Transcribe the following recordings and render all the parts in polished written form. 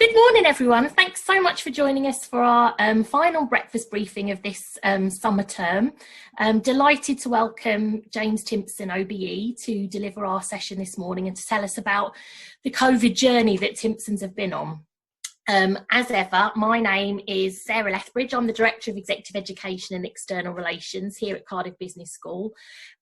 good morning, everyone. Thanks so much for joining us for our final breakfast briefing of this summer term. Delighted to welcome James Timpson, OBE, to deliver our session this morning and to tell us about the COVID journey that Timpsons have been on. As ever, my name is Sarah Lethbridge. I'm the Director of Executive Education and External Relations here at Cardiff Business School.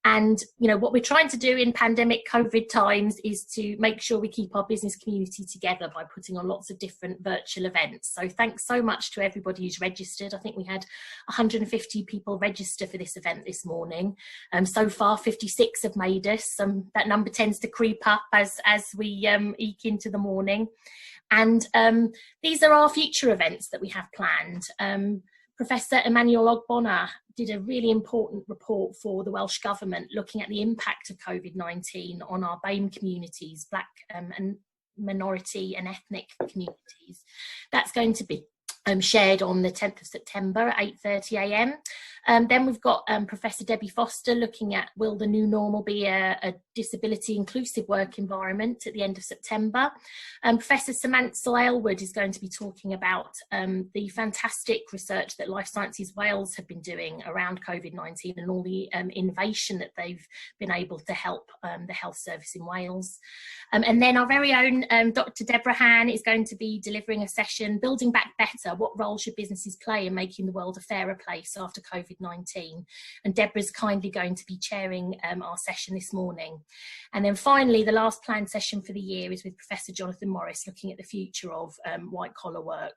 And, what we're trying to do in pandemic COVID times is to make sure we keep our business community together by putting on lots of different virtual events. So thanks so much to everybody who's registered. I think we had 150 people register for this event this morning. So far, 56 have made us. That number tends to creep up as we eke into the morning. And these are our future events that we have planned. Professor Emmanuel Ogbonna did a really important report for the Welsh Government looking at the impact of COVID-19 on our BAME communities, Black and minority and ethnic communities. That's going to be shared on the 10th of September at 8:30 a.m. Then we've got Professor Debbie Foster looking at will the new normal be a disability inclusive work environment at the end of September. Professor Samantha Aylward is going to be talking about the fantastic research that Life Sciences Wales have been doing around COVID-19 and all the innovation that they've been able to help the health service in Wales. And then our very own Dr. Deborah Hann is going to be delivering a session, Building Back Better, what role should businesses play in making the world a fairer place after COVID-19? And Deborah's kindly going to be chairing our session this morning. And then finally, the last planned session for the year is with Professor Jonathan Morris, looking at the future of white collar work.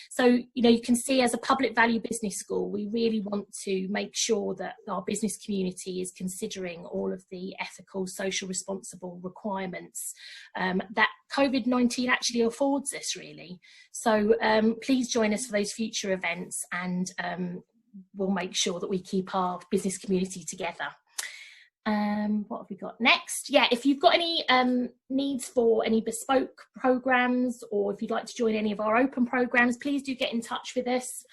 So, you can see as a public value business school, we really want to make sure that our business community is considering all of the ethical, social, responsible requirements that COVID-19 actually affords us, really. So please join us for those future events, and we'll make sure that we keep our business community together. What have we got next? Yeah, if you've got any needs for any bespoke programs, or if you'd like to join any of our open programs, please do get in touch with us.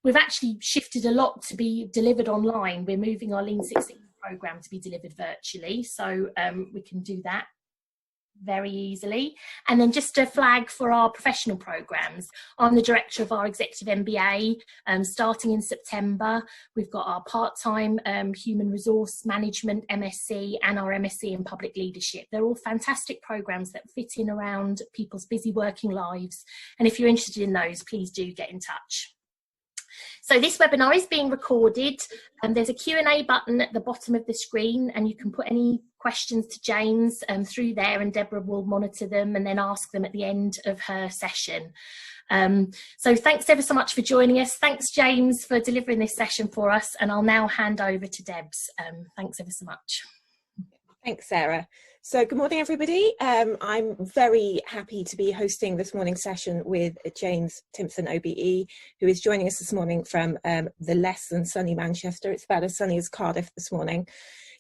We've actually shifted a lot to be delivered online. We're moving our Lean Six Sigma program to be delivered virtually, so we can do that very easily. And then just a flag for our professional programs. I'm the director of our executive MBA. Starting in September, we've got our part-time human resource management MSc and our MSc in public leadership. They're all fantastic programs that fit in around people's busy working lives. And if you're interested in those, please do get in touch. So this webinar is being recorded, and there's a Q&A button at the bottom of the screen, and you can put any questions to James through there, and Deborah will monitor them and then ask them at the end of her session. So thanks ever so much for joining us. Thanks, James, for delivering this session for us, and I'll now hand over to Debs. Thanks ever so much. Thanks, Sarah. So good morning, everybody. I'm very happy to be hosting this morning's session with James Timpson, OBE, who is joining us this morning from the less than sunny Manchester. It's about as sunny as Cardiff this morning.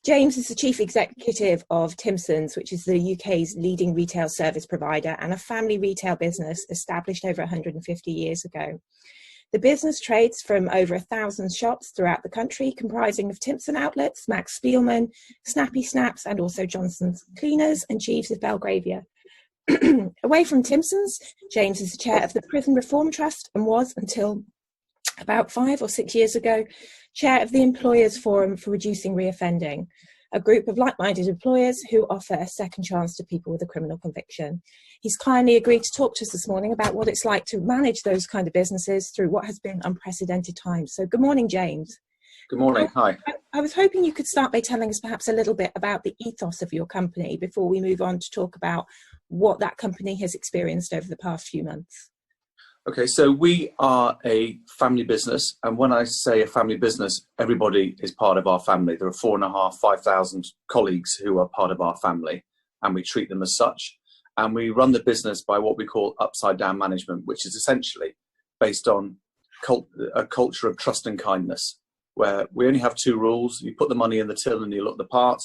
James is the Chief Executive of Timpson's, which is the UK's leading retail service provider and a family retail business established over 150 years ago. The business trades from over 1,000 shops throughout the country, comprising of Timpson outlets, Max Spielman, Snappy Snaps, and also Johnson's Cleaners and Jeeves of Belgravia. Away from Timpson's, James is the chair of the Prison Reform Trust and was, until about 5 or 6 years ago, chair of the Employers Forum for Reducing Reoffending, a group of like-minded employers who offer a second chance to people with a criminal conviction. He's kindly agreed to talk to us this morning about what it's like to manage those kind of businesses through what has been unprecedented times. So good morning, James. Good morning. Hi. I was hoping you could start by telling us perhaps a little bit about the ethos of your company before we move on to talk about what that company has experienced over the past few months. Okay, so we are a family business, and when I say a family business, everybody is part of our family. There are 4,500, 5,000 colleagues who are part of our family, and we treat them as such. And we run the business by what we call upside down management, which is essentially based on a culture of trust and kindness, where we only have 2 rules. You put the money in the till and you look the part.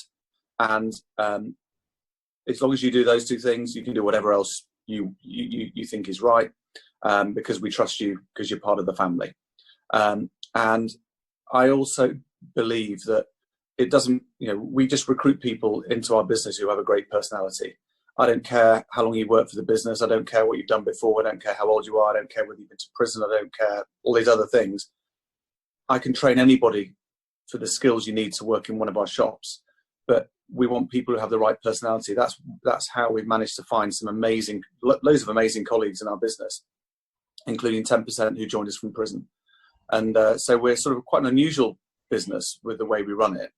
And as long as you do those 2 things, you can do whatever else you think is right. Because we trust you, because you're part of the family. And I also believe that it doesn't, we just recruit people into our business who have a great personality. I don't care how long you work for the business. I don't care what you've done before. I don't care how old you are. I don't care whether you've been to prison. I don't care all these other things. I can train anybody for the skills you need to work in one of our shops. But we want people who have the right personality. That's how we've managed to find loads of amazing colleagues in our business, including 10% who joined us from prison. And so we're sort of quite an unusual business with the way we run it,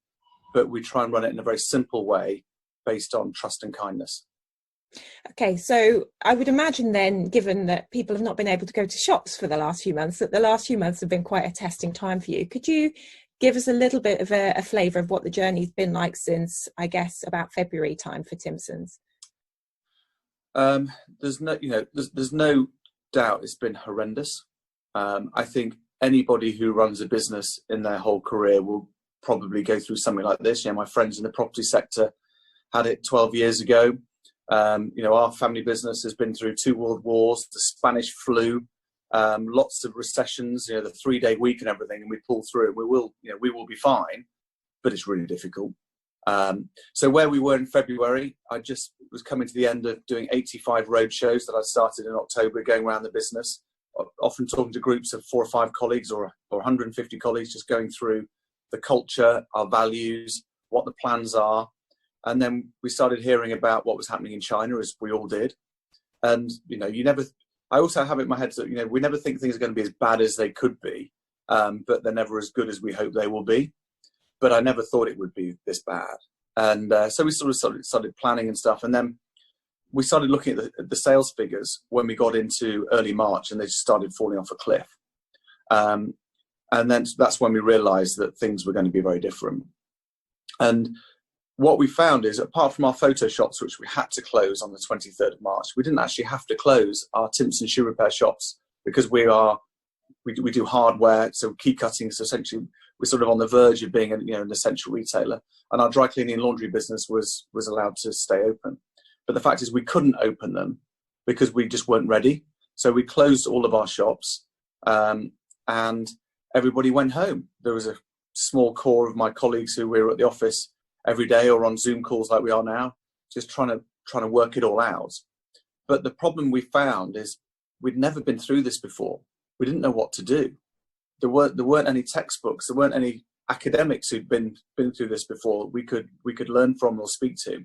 but we try and run it in a very simple way based on trust and kindness. Okay, so I would imagine then, given that people have not been able to go to shops for the last few months, that the last few months have been quite a testing time for you. Could you give us a little bit of a flavour of what the journey's been like since, I guess, about February time for Timpson's? There's no doubt it's been horrendous. I think anybody who runs a business in their whole career will probably go through something like this. My friends in the property sector had it 12 years ago. Our family business has been through 2 world wars, the Spanish flu, lots of recessions, the 3-day week and everything, and we pull through it. We will be fine, but it's really difficult. So where we were in February, I just was coming to the end of doing 85 road shows that I started in October, going around the business, often talking to groups of 4 or 5 colleagues or 150 colleagues, just going through the culture, our values, what the plans are. And then we started hearing about what was happening in China, as we all did. And, I also have it in my head that, we never think things are going to be as bad as they could be, but they're never as good as we hope they will be. But I never thought it would be this bad. And so we sort of started planning and stuff. And then we started looking at the sales figures when we got into early March, and they just started falling off a cliff. And then that's when we realized that things were going to be very different. And what we found is, apart from our photo shops, which we had to close on the 23rd of March, we didn't actually have to close our Timpson shoe repair shops, because we do hardware, so key cutting. So essentially, we're sort of on the verge of being an essential retailer, and our dry cleaning and laundry business was allowed to stay open. But the fact is, we couldn't open them because we just weren't ready. So we closed all of our shops, and everybody went home. There was a small core of my colleagues who were at the office every day or on Zoom calls like we are now, just trying to work it all out. But the problem we found is we'd never been through this before. We didn't know what to do. There weren't any textbooks. There weren't any academics who'd been through this before we could learn from or speak to.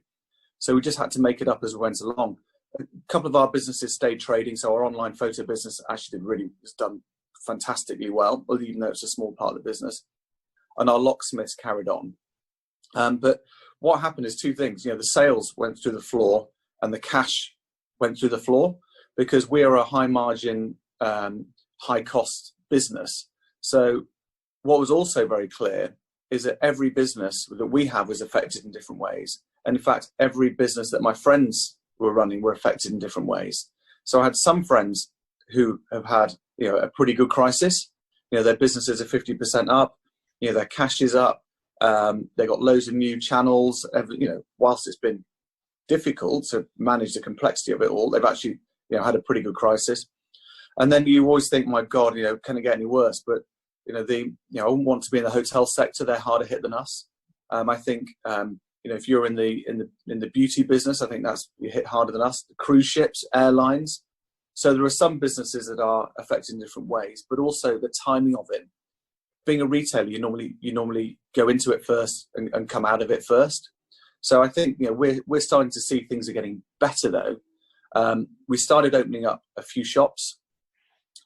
So we just had to make it up as we went along. A couple of our businesses stayed trading, so our online photo business actually has done fantastically well, even though it's a small part of the business. And our locksmiths carried on. But what happened is 2 things. The sales went through the floor and the cash went through the floor, because we are a high margin, high cost business. So what was also very clear is that every business that we have was affected in different ways. And in fact, every business that my friends were running were affected in different ways. So I had some friends who have had, a pretty good crisis. Their businesses are 50% up, their cash is up. They got loads of new channels. Whilst it's been difficult to manage the complexity of it all, they've actually, had a pretty good crisis. And then you always think, my God, can it get any worse? But I wouldn't want to be in the hotel sector. They're harder hit than us. I think, if you're in the beauty business, I think you hit harder than us. The cruise ships, airlines. So there are some businesses that are affected in different ways, but also the timing of it. Being a retailer, you normally go into it first and come out of it first. So I think we're starting to see things are getting better though. We started opening up a few shops,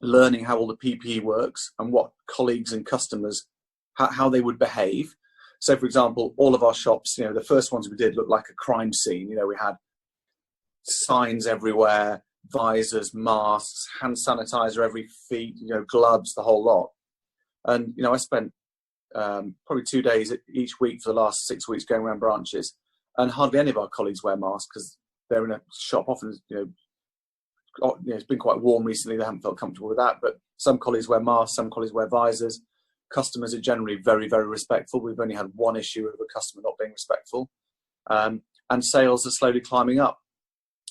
learning how all the PPE works and what colleagues and customers how they would behave. So, for example, all of our shops, the first ones we did looked like a crime scene. We had signs everywhere, visors, masks, hand sanitizer every feet, gloves, the whole lot. And, I spent probably 2 days each week for the last 6 weeks going around branches, and hardly any of our colleagues wear masks because they're in a shop often, it's been quite warm recently. They haven't felt comfortable with that, but some colleagues wear masks, some colleagues wear visors. Customers are generally very, very respectful. We've only had one issue of a customer not being respectful, and sales are slowly climbing up.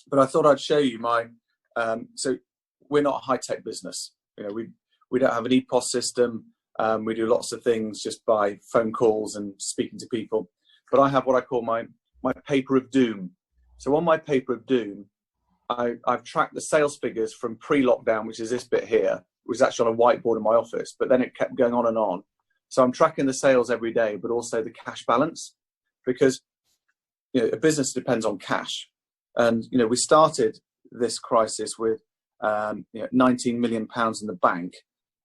But I thought I'd show you so we're not a high-tech business. We don't have an EPOS system. We do lots of things just by phone calls and speaking to people. But I have what I call my paper of doom. So on my paper of doom, I've tracked the sales figures from pre-lockdown, which is this bit here, which is actually on a whiteboard in my office, but then it kept going on and on. So I'm tracking the sales every day, but also the cash balance, because a business depends on cash. And we started this crisis with 19 million pounds in the bank,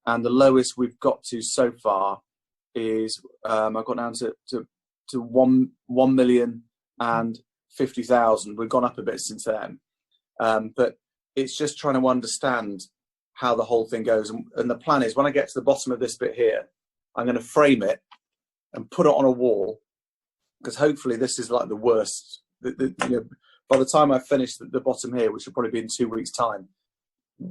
and the lowest we've got to so far is I've got down to 1,050,000. We've gone up a bit since then. But it's just trying to understand how the whole thing goes. And the plan is, when I get to the bottom of this bit here, I'm going to frame it and put it on a wall, because hopefully this is like the worst. By the time I finish the bottom here, which will probably be in 2 weeks' time,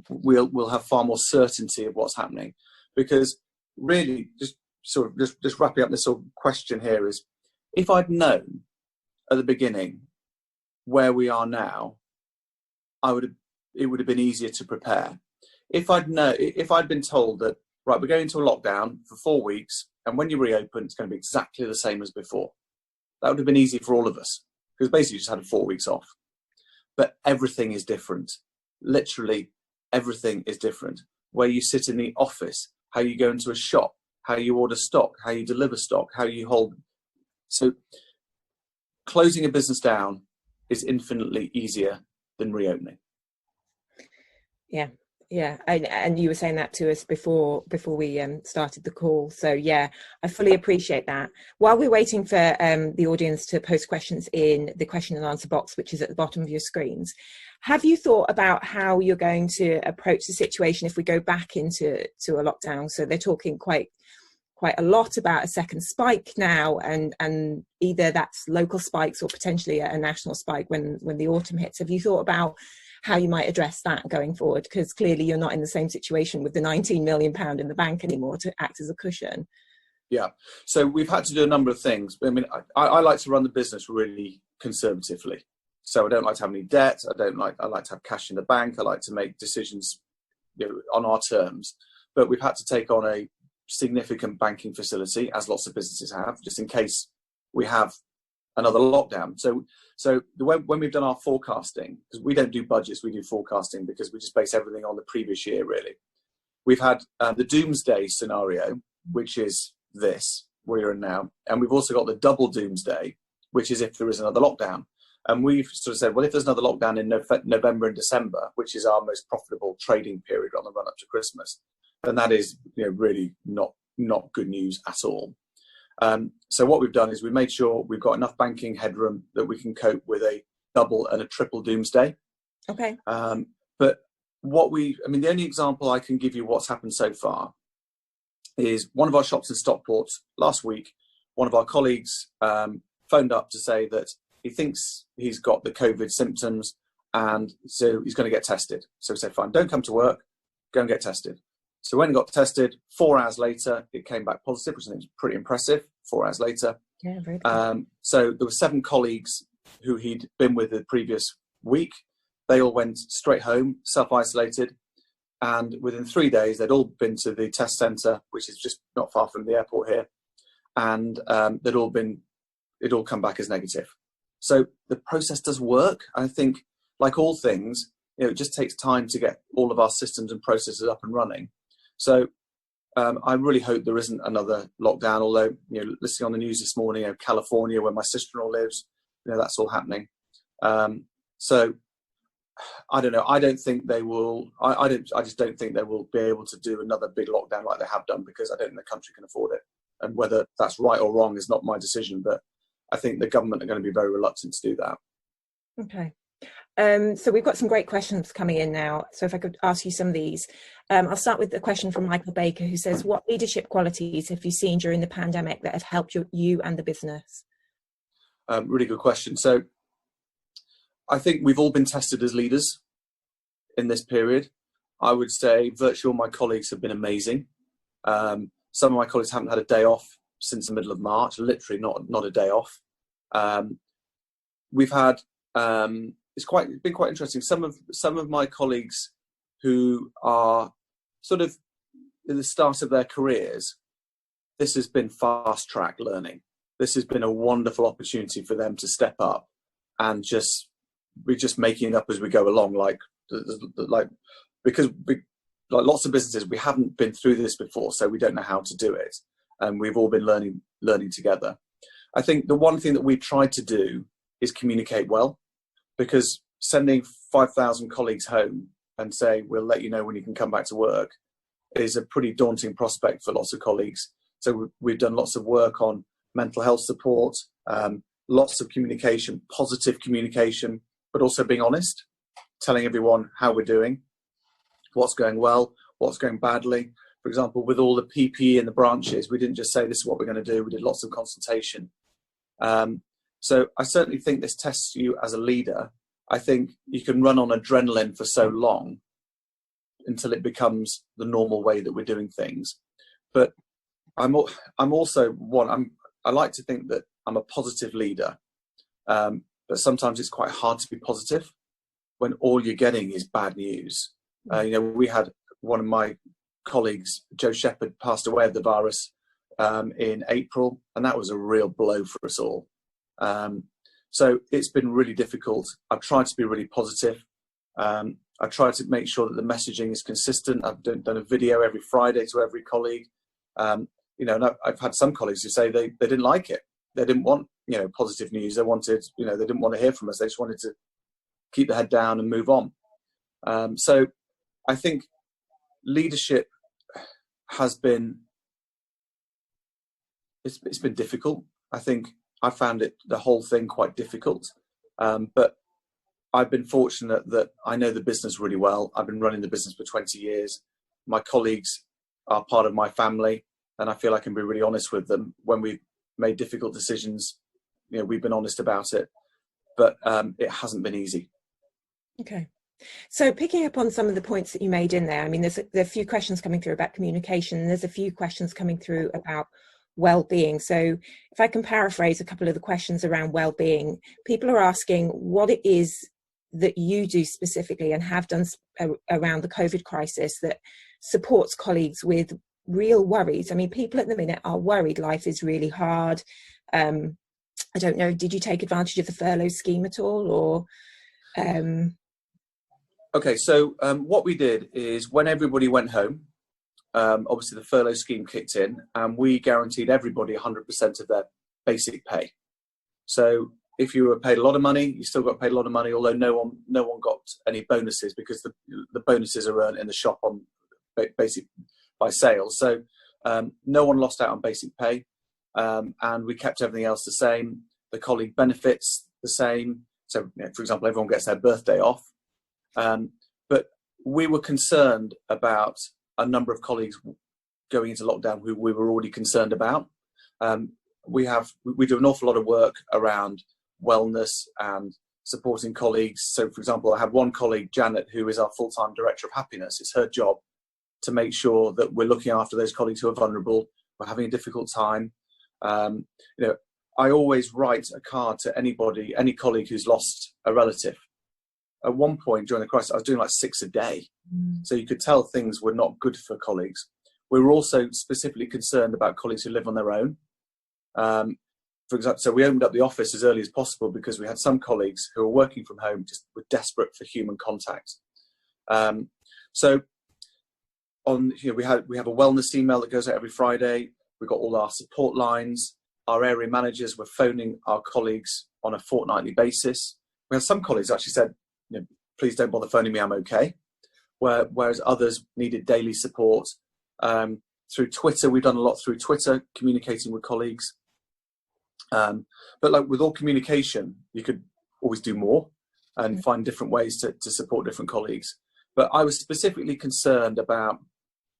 we'll have far more certainty of what's happening. Because really, just wrapping up this sort of question here is, if I'd known at the beginning where we are now, it would have been easier to prepare. If I'd been told that, right, we're going into a lockdown for 4 weeks, and when you reopen, it's going to be exactly the same as before, that would have been easy for all of us, because basically you just had 4 weeks off. But everything is different. Literally everything is different. Where you sit in the office, how you go into a shop, how you order stock, how you deliver stock, how you hold. So closing a business down is infinitely easier than reopening. Yeah, and you were saying that to us before we started the call. So yeah, I fully appreciate that. While we're waiting for the audience to post questions in the question and answer box, which is at the bottom of your screens, have you thought about how you're going to approach the situation if we go back into a lockdown? So they're talking quite a lot about a second spike now, and either that's local spikes or potentially a national spike when the autumn hits. Have you thought about how you might address that going forward? Because clearly you're not in the same situation with the 19 million pound in the bank anymore to act as a cushion. Yeah, so we've had to do a number of things. I mean, I like to run the business really conservatively. So I don't like to have any debt. I like to have cash in the bank. I like to make decisions on our terms. But we've had to take on a significant banking facility, as lots of businesses have, just in case we have another lockdown. So when we've done our forecasting, because we don't do budgets, we do forecasting, because we just base everything on the previous year, really. We've had the doomsday scenario, which is this we're in now, and we've also got the double doomsday, which is if there is another lockdown. And we've sort of said, well, if there's another lockdown in November and December, which is our most profitable trading period on the run up to Christmas, then that is really not good news at all. So what we've done is we've made sure we've got enough banking headroom that we can cope with a double and a triple doomsday. Okay. But the only example I can give you what's happened so far is one of our shops in Stockport last week. One of our colleagues phoned up to say that he thinks he's got the COVID symptoms, and so he's going to get tested. So we said, fine, don't come to work, go and get tested. So when he got tested, 4 hours later, it came back positive, which I think is pretty impressive. 4 hours later. Yeah, very good. So there were 7 colleagues who he'd been with the previous week. They all went straight home, self-isolated. And within 3 days, they'd all been to the test centre, which is just not far from the airport here. And it'd all come back as negative. So the process does work. I think, like all things, it just takes time to get all of our systems and processes up and running. So I really hope there isn't another lockdown, although, listening on the news this morning, California, where my sister-in-law lives, that's all happening. So I don't know. I don't think they will. I just don't think they will be able to do another big lockdown like they have done, because I don't think the country can afford it. And whether that's right or wrong is not my decision, but I think the government are going to be very reluctant to do that. Okay. So we've got some great questions coming in now. So if I could ask you some of these. I'll start with a question from Michael Baker, who says, what leadership qualities have you seen during the pandemic that have helped you and the business? Really good question. So I think we've all been tested as leaders in this period. I would say virtually all my colleagues have been amazing. Some of my colleagues haven't had a day off since the middle of March, literally not a day off. We've had, it's been quite interesting. Some of my colleagues who are sort of in the start of their careers, this has been fast track learning. This has been a wonderful opportunity for them to step up and just we're just making it up as we go along, because like lots of businesses, we haven't been through this before, so we don't know how to do it, and we've all been learning together. I think the one thing that we've tried to do is communicate well, because sending 5,000 colleagues home and saying we'll let you know when you can come back to work is a pretty daunting prospect for lots of colleagues. So we've done lots of work on mental health support, lots of communication, positive communication, but also being honest, telling everyone how we're doing, what's going well, what's going badly. For example, with all the PPE in the branches, we didn't just say this is what we're going to do. We did lots of consultation. So I certainly think this tests you as a leader. I think you can run on adrenaline for so long until it becomes the normal way that we're doing things. But I like to think that I'm a positive leader, but sometimes it's quite hard to be positive when all you're getting is bad news. We had one of my colleagues, Joe Shepherd, passed away of the virus in April, and that was a real blow for us all. So it's been really difficult. I've tried to be really positive. I try to make sure that the messaging is consistent. I've done a video every Friday to every colleague. And I've had some colleagues who say they didn't like it. They didn't want, positive news. They wanted, they didn't want to hear from us. They just wanted to keep the head down and move on. So I think leadership has been, it's been difficult. I think I found the whole thing quite difficult. But I've been fortunate that I know the business really well. I've been running the business for 20 years. My colleagues are part of my family, and I feel I can be really honest with them. When we've made difficult decisions, we've been honest about it, but it hasn't been easy. Okay. So picking up on some of the points that you made in there, I mean, there are a few questions coming through about communication, and there's a few questions coming through about well-being. So if I can paraphrase a couple of the questions around well-being, people are asking what it is that you do specifically and have done around the COVID crisis that supports colleagues with real worries. I mean, people at the minute are worried. Life is really hard. I don't know, did you take advantage of the furlough scheme at all, or? Okay, so what we did is when everybody went home, obviously the furlough scheme kicked in, and we guaranteed everybody 100% of their basic pay. So if you were paid a lot of money, you still got paid a lot of money, although no one got any bonuses, because the bonuses are earned in the shop on basic by sales. So no one lost out on basic pay, and we kept everything else the same. The colleague benefits the same. So, for example, everyone gets their birthday off. But we were concerned about a number of colleagues going into lockdown who we were already concerned about. We do an awful lot of work around wellness and supporting colleagues. So, for example, I have one colleague, Janet, who is our full-time director of happiness. It's her job to make sure that we're looking after those colleagues who are vulnerable, who are having a difficult time. I always write a card to any colleague who's lost a relative. At one point during the crisis, I was doing like 6 a day. So you could tell things were not good for colleagues. We were also specifically concerned about colleagues who live on their own. For example, so we opened up the office as early as possible because we had some colleagues who were working from home, just were desperate for human contact. So we have a wellness email that goes out every Friday. We've got all our support lines. Our area managers were phoning our colleagues on a fortnightly basis. We had some colleagues actually said, please don't bother phoning me, I'm okay. Whereas others needed daily support. Through Twitter, we've done a lot through Twitter, communicating with colleagues. But like with all communication, you could always do more and find different ways to support different colleagues. But I was specifically concerned about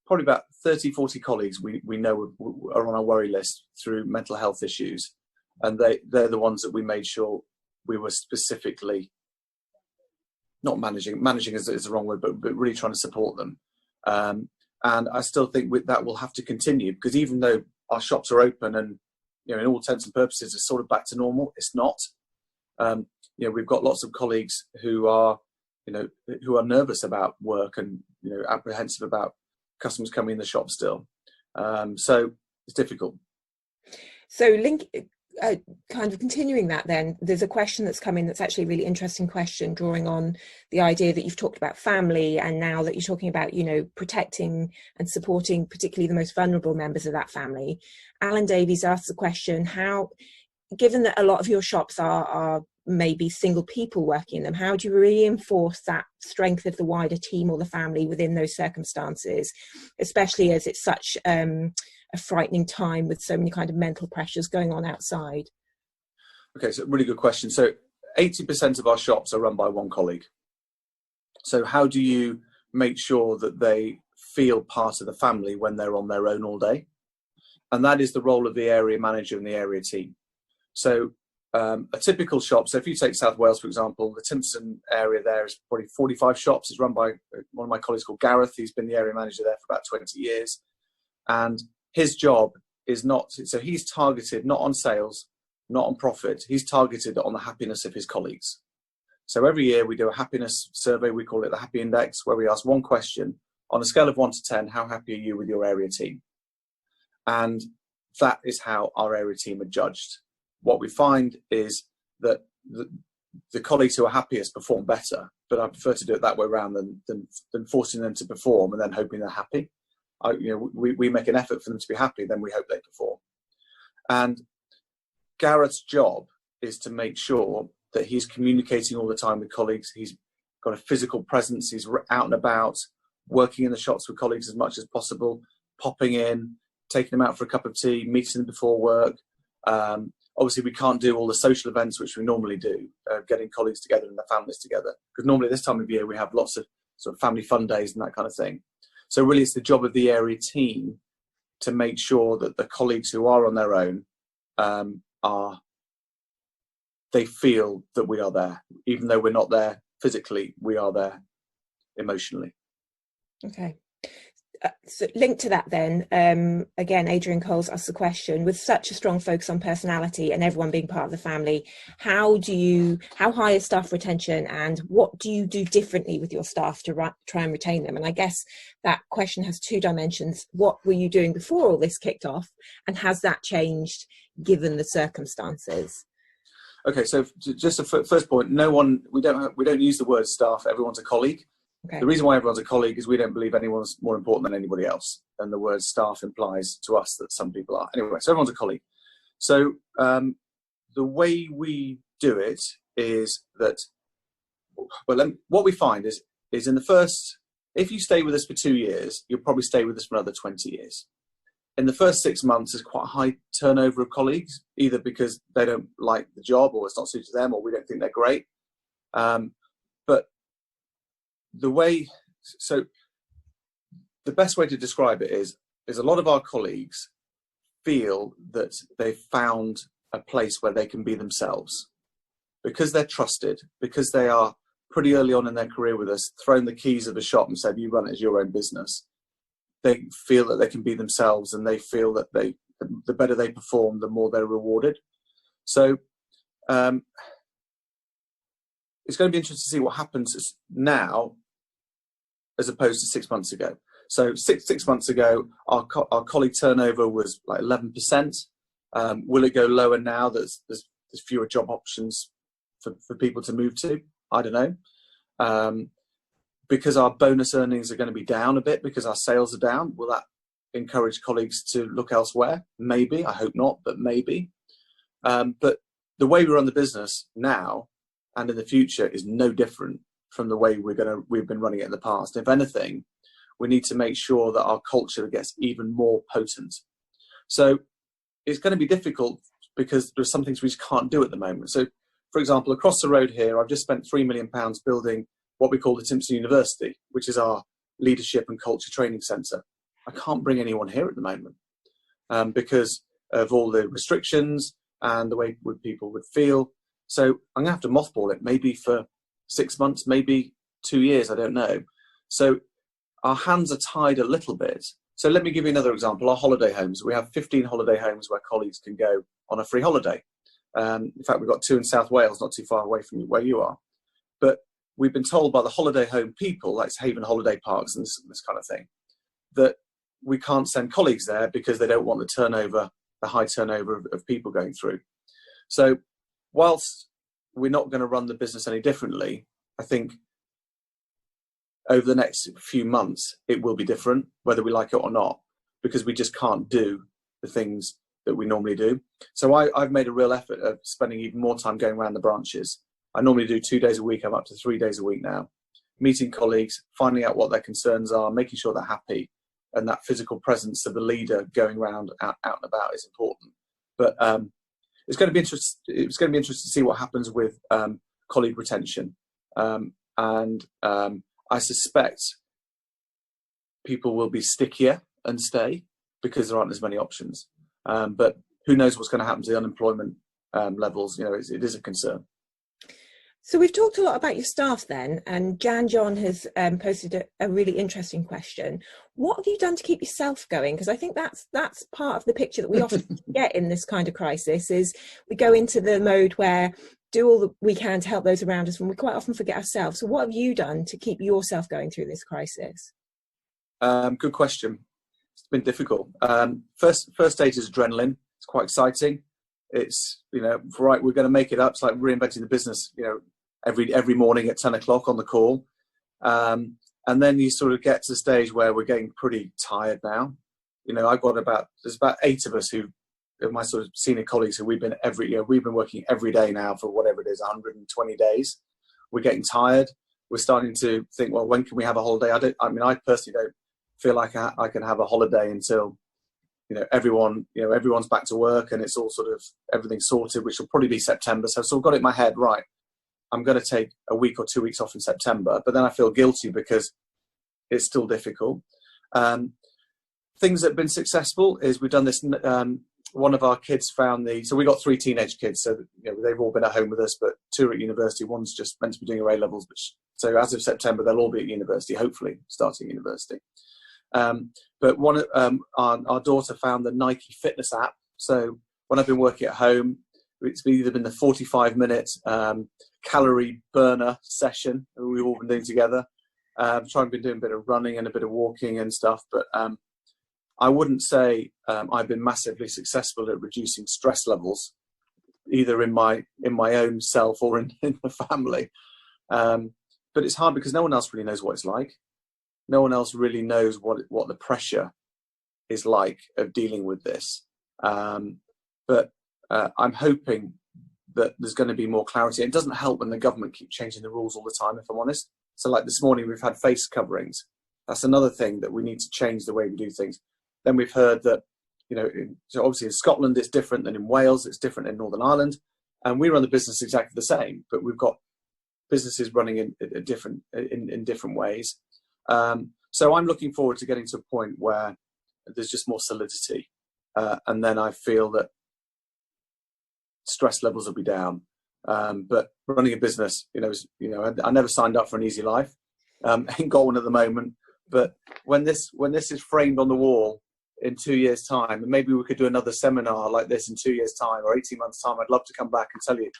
probably about 30, 40 colleagues we know are on our worry list through mental health issues. And they're the ones that we made sure we were specifically not managing is the wrong word, but really trying to support them. And I still think that will have to continue, because even though our shops are open and, in all intents and purposes, it's sort of back to normal, it's not. We've got lots of colleagues who are nervous about work and, apprehensive about customers coming in the shop still. So it's difficult. So kind of continuing that then, there's a question that's come in that's actually a really interesting question, drawing on the idea that you've talked about family, and now that you're talking about, you know, protecting and supporting particularly the most vulnerable members of that family. Alan Davies asks the question, how, given that a lot of your shops are maybe single people working in them, how do you reinforce that strength of the wider team or the family within those circumstances, especially as it's such a frightening time with so many kind of mental pressures going on outside? Okay, so really good question. So 80% of our shops are run by one colleague. So how do you make sure that they feel part of the family when they're on their own all day? And that is the role of the area manager and the area team. So a typical shop, so if you take South Wales, for example, the Timpson area there is probably 45 shops. It's run by one of my colleagues called Gareth. He's been the area manager there for about 20 years. And his job is not, so he's targeted not on sales, not on profit. He's targeted on the happiness of his colleagues. So every year we do a happiness survey. We call it the Happy Index, where we ask one question on a scale of 1 to 10, how happy are you with your area team? And that is how our area team are judged. What we find is that the colleagues who are happiest perform better, but I prefer to do it that way around than forcing them to perform and then hoping they're happy. We make an effort for them to be happy, then we hope they perform. And Gareth's job is to make sure that he's communicating all the time with colleagues. He's got a physical presence. He's out and about, working in the shops with colleagues as much as possible, popping in, taking them out for a cup of tea, meeting them before work. Obviously, we can't do all the social events which we normally do, getting colleagues together and their families together, because normally this time of year we have lots of sort of family fun days and that kind of thing. So really it's the job of the area team to make sure that the colleagues who are on their own they feel that we are there. Even though we're not there physically, we are there emotionally. Okay. So linked to that then, again, Adrian Coles asked the question, with such a strong focus on personality and everyone being part of the family, how high is staff retention, and what do you do differently with your staff to try and retain them? And I guess that question has two dimensions. What were you doing before all this kicked off, and has that changed given the circumstances? Okay, so just a first point, we don't use the word staff, everyone's a colleague. Okay. The reason why everyone's a colleague is we don't believe anyone's more important than anybody else. And the word staff implies to us that some people are. Anyway, so everyone's a colleague. So the way we do it is that, what we find is in the first, if you stay with us for 2 years, you'll probably stay with us for another 20 years. In the first 6 months, there's quite a high turnover of colleagues, either because they don't like the job or it's not suited to them or we don't think they're great. But the best way to describe it is a lot of our colleagues feel that they've found a place where they can be themselves because they're trusted, because they are pretty early on in their career with us, thrown the keys of the shop and said, you run it as your own business. They feel that they can be themselves, and they feel that the better they perform, the more they're rewarded. So it's going to be interesting to see what happens now as opposed to 6 months ago. So six months ago, our colleague turnover was like 11%. Will it go lower now that there's fewer job options for people to move to? I don't know. Because our bonus earnings are going to be down a bit because our sales are down, will that encourage colleagues to look elsewhere? Maybe. I hope not, but maybe. But the way we run the business now and in the future is no different from the way we've been running it in the past. If anything, we need to make sure that our culture gets even more potent. So it's going to be difficult because there's some things we just can't do at the moment. So, for example, across the road here, I've just spent £3 million building what we call the Timpson University, which is our leadership and culture training centre. I can't bring anyone here at the moment because of all the restrictions and the way people would feel. So I'm going to have to mothball it, maybe for 6 months, maybe 2 years, I don't know. So our hands are tied a little bit. So let me give you another example. Our holiday homes. We have 15 holiday homes where colleagues can go on a free holiday. In fact, we've got 2 in South Wales, not too far away from where you are. But we've been told by the holiday home people, like Haven Holiday Parks and this kind of thing, that we can't send colleagues there because they don't want the high turnover of people going through. So whilst we're not going to run the business any differently, I think over the next few months, it will be different, whether we like it or not, because we just can't do the things that we normally do. So I've made a real effort of spending even more time going around the branches. I normally do 2 days a week. I'm up to 3 days a week now, meeting colleagues, finding out what their concerns are, making sure they're happy. And that physical presence of the leader going around out and about is important. But it's going to be interesting to see what happens with colleague retention. I suspect people will be stickier and stay because there aren't as many options. But who knows what's going to happen to the unemployment levels? It is a concern. So we've talked a lot about your staff then, and Jan John has posted a really interesting question. What have you done to keep yourself going? Because I think that's part of the picture that we often get in this kind of crisis, is we go into the mode where do all that we can to help those around us, and we quite often forget ourselves. So what have you done to keep yourself going through this crisis? Good question. It's been difficult. First stage is adrenaline. It's quite exciting. It's, right, we're going to make it up. It's like reinventing the business, every morning at 10 o'clock on the call. And then you sort of get to the stage where we're getting pretty tired now. There's about 8 of us who are my sort of senior colleagues who we've been working every day now for whatever it is, 120 days. We're getting tired. We're starting to think, well, when can we have a holiday? I personally don't feel like I can have a holiday until, everyone's back to work and it's all sort of everything's sorted, which will probably be September. So I've got it in my head, right, I'm going to take a week or 2 weeks off in September, but then I feel guilty because it's still difficult. Things that have been successful is we've done this. One of our kids so we got 3 teenage kids, so they've all been at home with us, but 2 are at university. One's just meant to be doing her A-levels, so as of September they'll all be at university, hopefully starting university. But our daughter found the Nike fitness app. So when I've been working at home, it's either been the 45-minute calorie burner session that we've all been doing together. Been doing a bit of running and a bit of walking and stuff. But I wouldn't say I've been massively successful at reducing stress levels, either in my own self or in the family. But it's hard because no one else really knows what it's like. No one else really knows what the pressure is like of dealing with this. But I'm hoping that there's going to be more clarity. It doesn't help when the government keep changing the rules all the time, if I'm honest. So like this morning, we've had face coverings. That's another thing that we need to change the way we do things. Then we've heard that, so obviously in Scotland, it's different than in Wales. It's different in Northern Ireland. And we run the business exactly the same, but we've got businesses running in different ways. So I'm looking forward to getting to a point where there's just more solidity. And then I feel that stress levels will be down. But running a business, I never signed up for an easy life. Ain't got one at the moment. But when this is framed on the wall in 2 years' time, and maybe we could do another seminar like this in 2 years' time or 18 months' time, I'd love to come back and tell you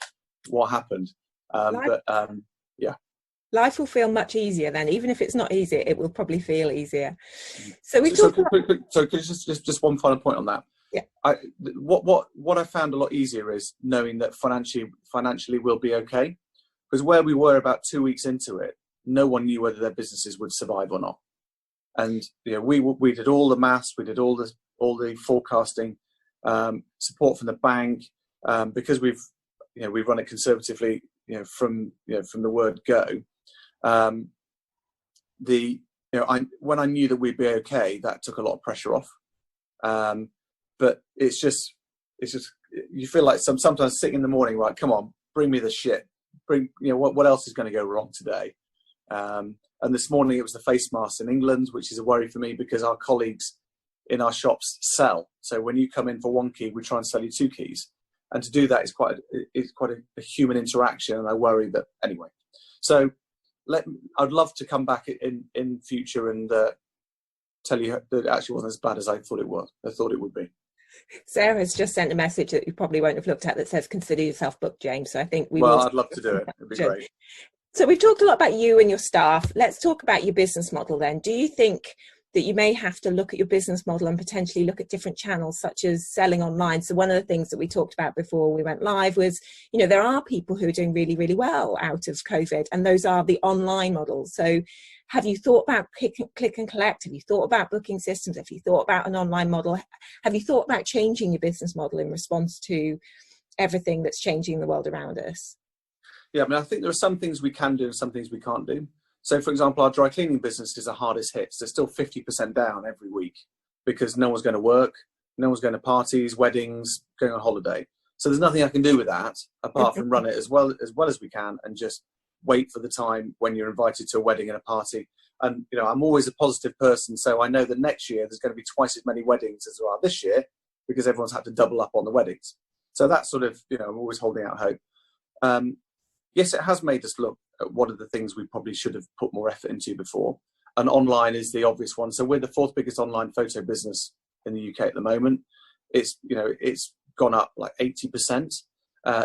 what happened. Yeah. Life will feel much easier then. Even if it's not easy, it will probably feel easier. So we talked about... So could just one final point on that. Yeah. What I found a lot easier is knowing that financially we'll be okay. Because where we were about 2 weeks into it, no one knew whether their businesses would survive or not. And we did all the maths, we did all the forecasting, support from the bank, because we've run it conservatively, from the word go. When I knew that we'd be okay, that took a lot of pressure off. But it's just you feel like sometimes sitting in the morning, right? Come on, bring me the shit. Bring what else is going to go wrong today? And this morning it was the face masks in England, which is a worry for me because our colleagues in our shops sell. So when you come in for 1 key, we try and sell you 2 keys. And to do that is quite a human interaction, and I worry that anyway. So I'd love to come back in future and tell you that it actually wasn't as bad as I thought it was. I thought it would be. Sarah's just sent a message that you probably won't have looked at that says, "Consider yourself booked, James." So I think I'd love to do it. It'd be great. So we've talked a lot about you and your staff. Let's talk about your business model then. Do you think that you may have to look at your business model and potentially look at different channels, such as selling online. So one of the things that we talked about before we went live was, you know, there are people who are doing really, really well out of COVID, and those are the online models. So have you thought about click and collect? Have you thought about booking systems? Have you thought about an online model? Have you thought about changing your business model in response to everything that's changing in the world around us? Yeah, I mean, I think there are some things we can do and some things we can't do. So, for example, our dry cleaning business is the hardest hit. They're still 50% down every week because no one's going to work, no one's going to parties, weddings, going on holiday. So there's nothing I can do with that apart from run it as well as we can and just wait for the time when you're invited to a wedding and a party. And, you know, I'm always a positive person, so I know that next year there's going to be twice as many weddings as there are this year because everyone's had to double up on the weddings. So that's sort of, you know, I'm always holding out hope. Yes, it has made us look at what are the things we probably should have put more effort into before. And online is the obvious one. So we're the 4th biggest online photo business in the UK at the moment. It's, you know, it's gone up like 80%.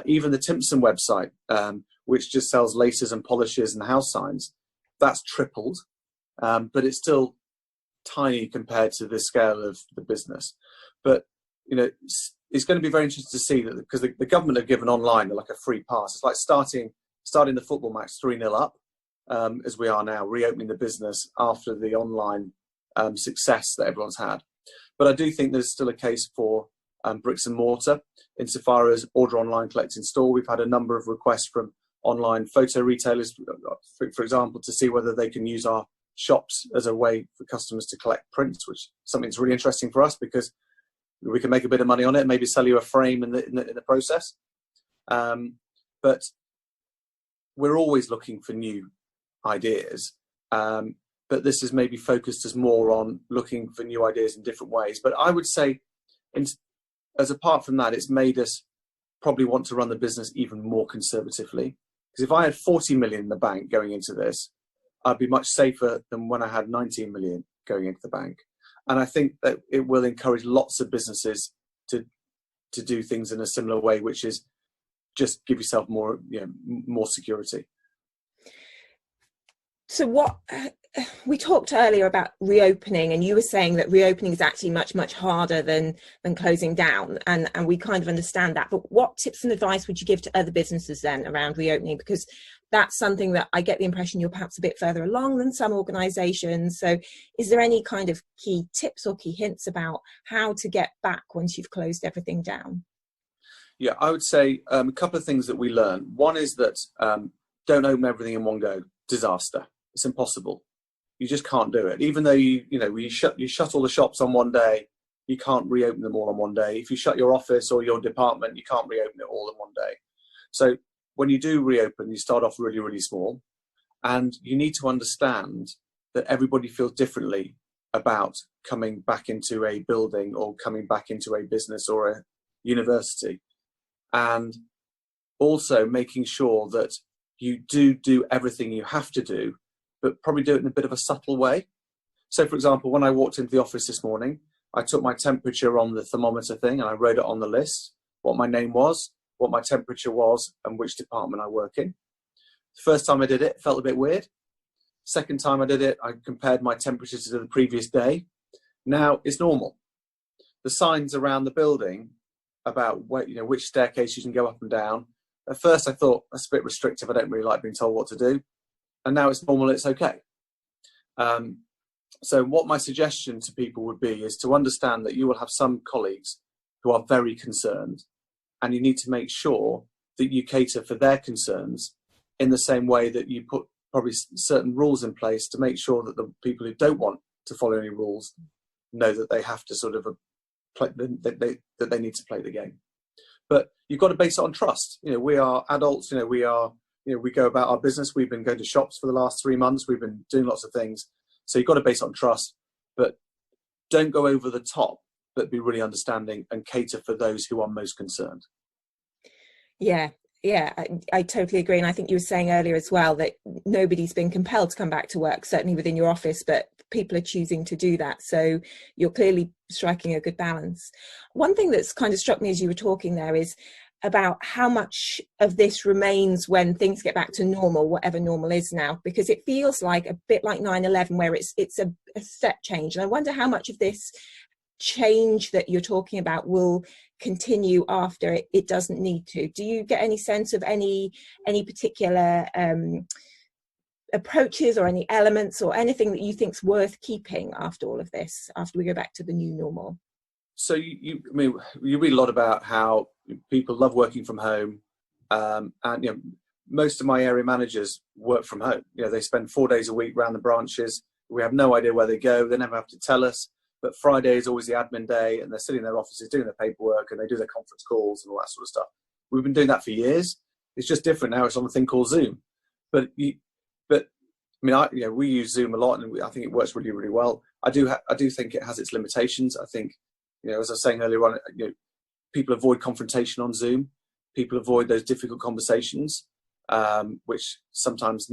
Even the Timpson website, which just sells laces and polishes and house signs, that's tripled. But it's still tiny compared to the scale of the business. But, you know, it's going to be very interesting to see that because the government have given online like a free pass. It's like starting the football match 3-0 up, as we are now, reopening the business after the online success that everyone's had. But I do think there's still a case for bricks and mortar insofar as order online, collect in store. We've had a number of requests from online photo retailers, for example, to see whether they can use our shops as a way for customers to collect prints, which is something that's really interesting for us because we can make a bit of money on it, maybe sell you a frame in the process. But we're always looking for new ideas. But this is maybe focused us more on looking for new ideas in different ways. But I would say, as apart from that, it's made us probably want to run the business even more conservatively. Because if I had 40 million in the bank going into this, I'd be much safer than when I had 19 million going into the bank. And I think that it will encourage lots of businesses to do things in a similar way, which is just give yourself more, you know, more security. So what we talked earlier about reopening, and you were saying that reopening is actually much, much harder than closing down. And we kind of understand that. But what tips and advice would you give to other businesses then around reopening? Because that's something that I get the impression you're perhaps a bit further along than some organisations. So is there any kind of key tips or key hints about how to get back once you've closed everything down? Yeah, I would say a couple of things that we learned. One is that don't open everything in one go. Disaster. It's impossible. You just can't do it. Even though you shut all the shops on one day, you can't reopen them all on one day. If you shut your office or your department, you can't reopen it all in one day. So when you do reopen, you start off really, really small, and you need to understand that everybody feels differently about coming back into a building or coming back into a business or a university. And also making sure that you do everything you have to do, but probably do it in a bit of a subtle way. So, for example, when I walked into the office this morning, I took my temperature on the thermometer thing and I wrote it on the list, what my name was, what my temperature was, and which department I work in. The first time I did it, it felt a bit weird. Second time I did it, I compared my temperature to the previous day. Now it's normal. The signs around the building about which staircase you can go up and down. At first I thought that's a bit restrictive. I don't really like being told what to do. And now it's normal, it's okay. So what my suggestion to people would be is to understand that you will have some colleagues who are very concerned, and you need to make sure that you cater for their concerns in the same way that you put probably certain rules in place to make sure that the people who don't want to follow any rules know that they have to sort of that they need to play the game. But you've got to base it on trust. We are adults. We go about our business. We've been going to shops for the last 3 months. We've been doing lots of things. So you've got to base it on trust, but don't go over the top, but be really understanding and cater for those who are most concerned. Yeah, I totally agree. And I think you were saying earlier as well that nobody's been compelled to come back to work, certainly within your office, but people are choosing to do that. So you're clearly striking a good balance. One thing that's kind of struck me as you were talking there is about how much of this remains when things get back to normal, whatever normal is now, because it feels like a bit like 9/11, where it's a step change. And I wonder how much of this change that you're talking about will continue after it doesn't need to. Do you get any sense of any particular approaches or any elements or anything that you think's worth keeping after all of this, after we go back to the new normal? So you read a lot about how people love working from home, and most of my area managers work from home. They spend 4 days a week around the branches. We have no idea where they go. They never have to tell us. But Friday is always the admin day, and they're sitting in their offices doing their paperwork, and they do their conference calls and all that sort of stuff. We've been doing that for years. It's just different now. It's on a thing called Zoom. We use Zoom a lot, and I think it works really, really well. I do think it has its limitations. I think, as I was saying earlier on, people avoid confrontation on Zoom. People avoid those difficult conversations, which sometimes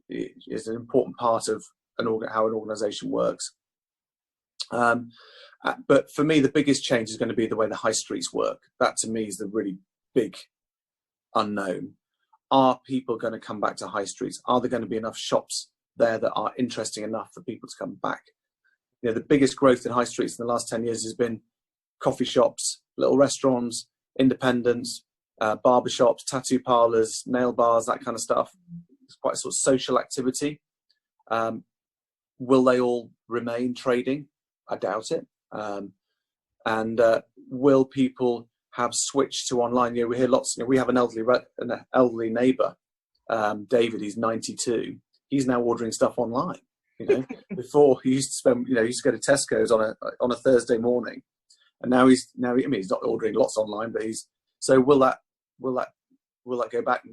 is an important part of how an organisation works. But for me, the biggest change is going to be the way the high streets work. That to me is the really big unknown. Are people going to come back to high streets? Are there going to be enough shops there that are interesting enough for people to come back? The biggest growth in high streets in the last 10 years has been coffee shops, little restaurants, independents, barber shops, tattoo parlours, nail bars, that kind of stuff. It's quite a sort of social activity. Will they all remain trading? I doubt it. Will people have switched to online? We hear lots. We have an elderly neighbour, David. He's 92. He's now ordering stuff online. Before he used to spend. He used to go to Tesco's on a Thursday morning, and now he's not ordering lots online, but he's. So will that go back?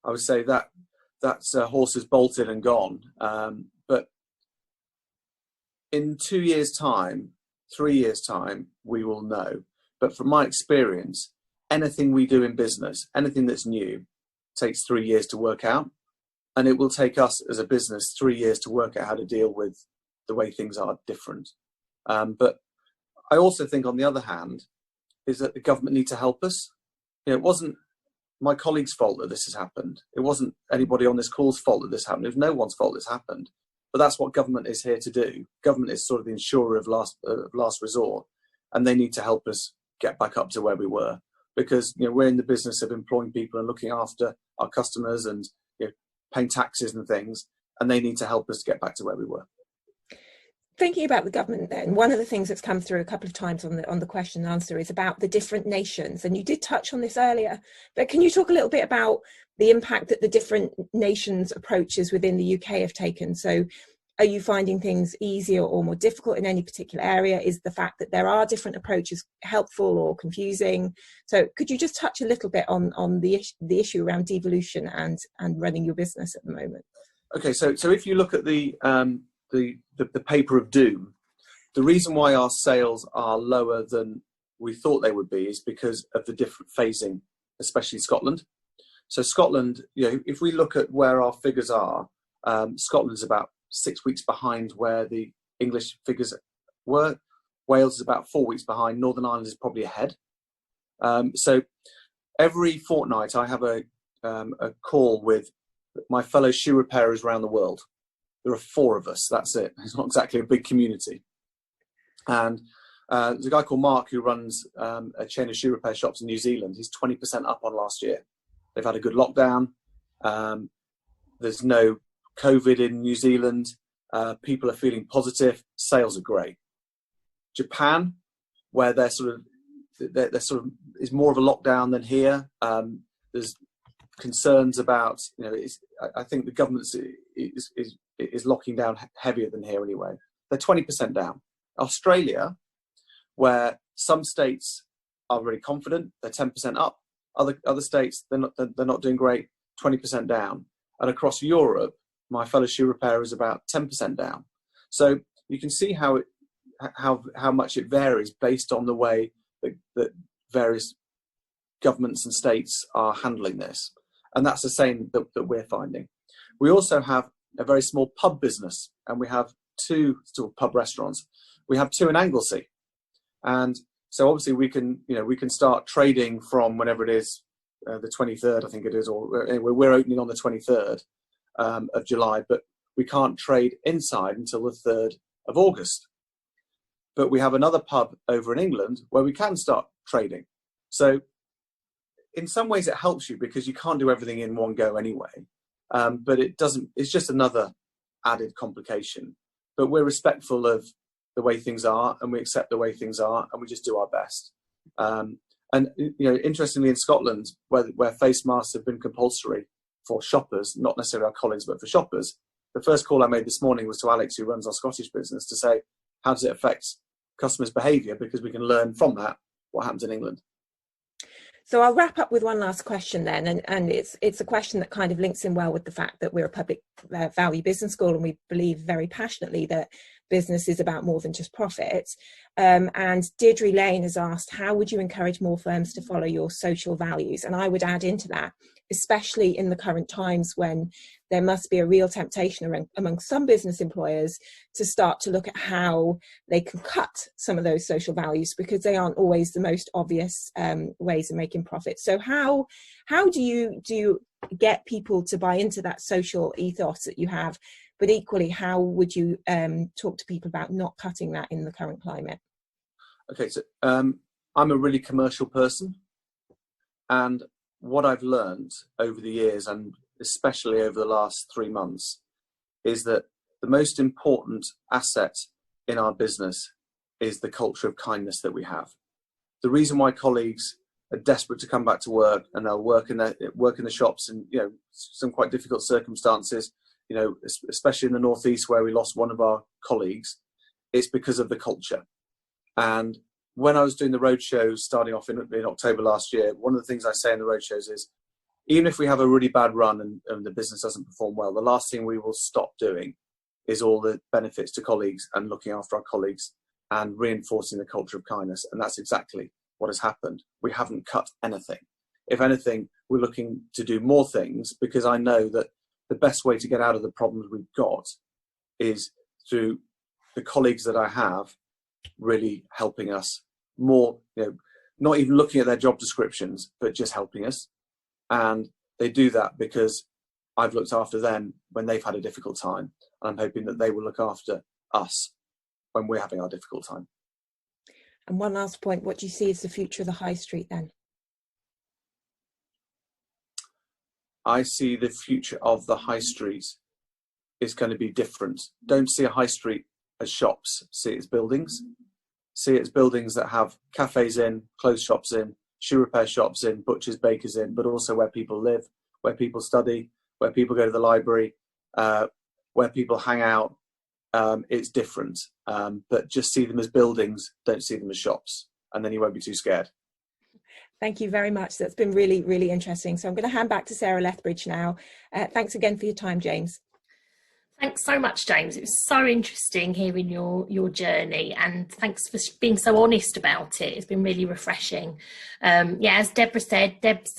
I would say that horse is bolted and gone. But in 2 years' time, 3 years' time, we will know. But from my experience, anything we do in business, anything that's new, takes 3 years to work out. And it will take us as a business 3 years to work out how to deal with the way things are different. But I also think, on the other hand, is that the government need to help us. It wasn't my colleague's fault that this has happened. It wasn't anybody on this call's fault that this happened. It was no one's fault this happened. But that's what government is here to do. Government is sort of the insurer of last resort, and they need to help us get back up to where we were, because we're in the business of employing people and looking after our customers and paying taxes and things, and they need to help us get back to where we were. Thinking about the government then, one of the things that's come through a couple of times on the question and answer is about the different nations. And you did touch on this earlier, but can you talk a little bit about the impact that the different nations' approaches within the UK have taken? So are you finding things easier or more difficult in any particular area? Is the fact that there are different approaches helpful or confusing? So could you just touch a little bit on the issue around devolution and running your business at the moment? Okay, so if you look at the paper of doom, the reason why our sales are lower than we thought they would be is because of the different phasing, especially Scotland. So Scotland, if we look at where our figures are, Scotland's about 6 weeks behind where the English figures were. Wales is about 4 weeks behind. Northern Ireland is probably ahead. So every fortnight I have a call with my fellow shoe repairers around the world. There are 4 of us, that's it. It's not exactly a big community. And there's a guy called Mark who runs a chain of shoe repair shops in New Zealand. He's 20% up on last year. They've had a good lockdown. There's no COVID in New Zealand. People are feeling positive. Sales are great. Japan, where they're sort of is more of a lockdown than here. There's concerns about, I think the government is locking down heavier than here anyway. They're 20% down. Australia, where some states are really confident, they're 10% up. Other states, they're not doing great, 20% down. And across Europe, my fellow shoe repair is about 10% down. So you can see how much it varies based on the way that various governments and states are handling this. And that's the same that we're finding. We also have a very small pub business, and we have 2 sort of pub restaurants. We have 2 in Anglesey, and So obviously we can start trading from whenever it is, the 23rd, I think it is, or anyway, we're opening on the 23rd of July, but we can't trade inside until the 3rd of August. But we have another pub over in England where we can start trading. So in some ways it helps you because you can't do everything in one go anyway. But it's just another added complication. But we're respectful of the way things are, and we accept the way things are, and we just do our best. And interestingly, in Scotland, where face masks have been compulsory for shoppers, not necessarily our colleagues, but for shoppers, the first call I made this morning was to Alex, who runs our Scottish business, to say, how does it affect customers' behaviour? Because we can learn from that what happens in England. So I'll wrap up with one last question then, and it's a question that kind of links in well with the fact that we're a public value business school, and we believe very passionately that business is about more than just profit. And Deirdre Lane has asked, how would you encourage more firms to follow your social values? And I would add into that, especially in the current times when there must be a real temptation among some business employers to start to look at how they can cut some of those social values, because they aren't always the most obvious ways of making profit. So how do you get people to buy into that social ethos that you have? But equally, how would you talk to people about not cutting that in the current climate? Okay, so I'm a really commercial person, and what I've learned over the years, and especially over the last 3 months, is that the most important asset in our business is the culture of kindness that we have. The reason why colleagues are desperate to come back to work, and they'll work in the shops in some quite difficult circumstances, especially in the Northeast where we lost one of our colleagues, it's because of the culture. And when I was doing the roadshows starting off in October last year, one of the things I say in the roadshows is, even if we have a really bad run and the business doesn't perform well, the last thing we will stop doing is all the benefits to colleagues and looking after our colleagues and reinforcing the culture of kindness. And that's exactly what has happened. We haven't cut anything. If anything, we're looking to do more things, because I know that the best way to get out of the problems we've got is through the colleagues that I have really helping us more, not even looking at their job descriptions, but just helping us. And they do that because I've looked after them when they've had a difficult time. And I'm hoping that they will look after us when we're having our difficult time. And one last point, what do you see as the future of the high street then? I see the future of the high street is going to be different. Don't see a high street as shops, see it as buildings. See it as buildings that have cafes in, clothes shops in, shoe repair shops in, butchers, bakers in, but also where people live, where people study, where people go to the library, where people hang out. It's different, but just see them as buildings, don't see them as shops, and then you won't be too scared. Thank you very much. That's been really, really interesting. So I'm going to hand back to Sarah Lethbridge now. Thanks again for your time, James. Thanks so much, James. It was so interesting hearing your journey, and thanks for being so honest about it. It's been really refreshing. As Deborah said, Deb's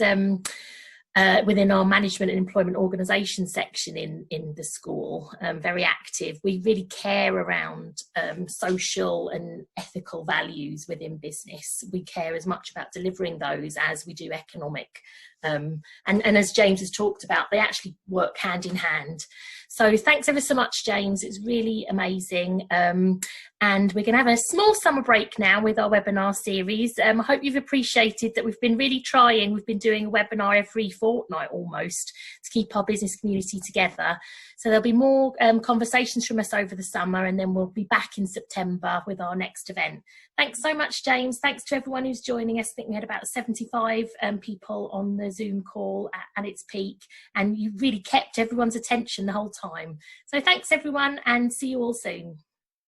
within our management and employment organisation section in the school, very active. We really care around social and ethical values within business. We care as much about delivering those as we do economic. And as James has talked about, they actually work hand in hand. So thanks ever so much, James. It's really amazing. And we're going to have a small summer break now with our webinar series. I hope you've appreciated that we've been really trying. We've been doing a webinar every fortnight almost to keep our business community together. So there'll be more conversations from us over the summer, and then we'll be back in September with our next event. Thanks so much, James. Thanks to everyone who's joining us. I think we had about 75 people on the Zoom call at its peak, and you really kept everyone's attention the whole time. So thanks, everyone, and see you all soon.